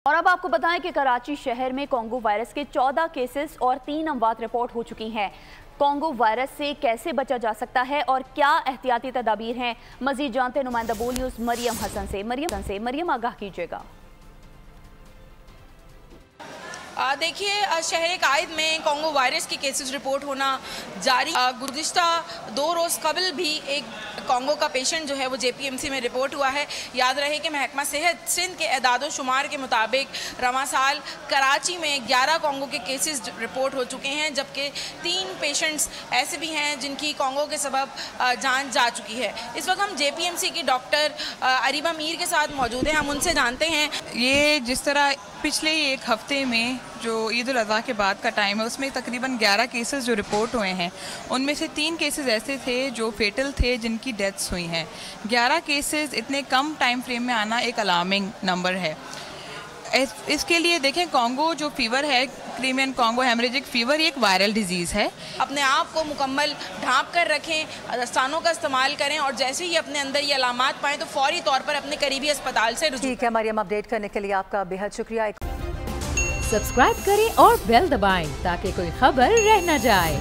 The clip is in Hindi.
और अब आपको बताएं कि कराची शहर में कोंगो वायरस के 14 केसेस और 3 अमवात रिपोर्ट हो चुकी हैं। कोंगो वायरस से कैसे बचा जा सकता है और क्या एहतियाती तदाबीर हैं, मजीद जानते नुमाइंदा बोल न्यूज़ मरियम हसन से। मरियम आगाह कीजिएगा। देखिए, शहर कायद में कोंगो वायरस के केसेस रिपोर्ट होना जारी। गुज़िश्ता 2 रोज़ कबल भी एक कोंगो का पेशेंट जो है वो JPMC में रिपोर्ट हुआ है। याद रहे कि महकमा सेहत सिंध के एदाद शुमार के मुताबिक रवां साल कराची में 11 कोंगो के केसेस रिपोर्ट हो चुके हैं, जबकि 3 पेशेंट्स ऐसे भी हैं जिनकी कोंगो के सबब जान जा चुकी है। इस वक्त हम JPMC की डॉक्टर अरीबा मीर के साथ मौजूद हैं। हम उनसे जानते हैं ये जिस तरह पिछले एक हफ्ते में जो ईद उल अज़हा के बाद का टाइम है उसमें तकरीबन 11 केसेस जो रिपोर्ट हुए हैं, उनमें से 3 केसेस ऐसे थे जो फेटल थे, जिनकी डेथ्स हुई हैं। 11 केसेस इतने कम टाइम फ्रेम में आना एक अलार्मिंग नंबर है। इसके लिए देखें, कोंगो जो फीवर है, क्रीमियन कोंगो हेमरेजिक फीवर, ये एक वायरल डिजीज़ है। अपने आप को मुकम्मल ढाँप कर रखें, दस्तानों का इस्तेमाल करें और जैसे ही अपने अंदर ये अलामात पाएँ तो फौरी तौर पर अपने करीबी अस्पताल से रुजू। ठीक है मरियम, अपडेट करने के लिए आपका बेहद शुक्रिया। सब्सक्राइब करें और बेल दबाएं ताकि कोई खबर रह न जाए।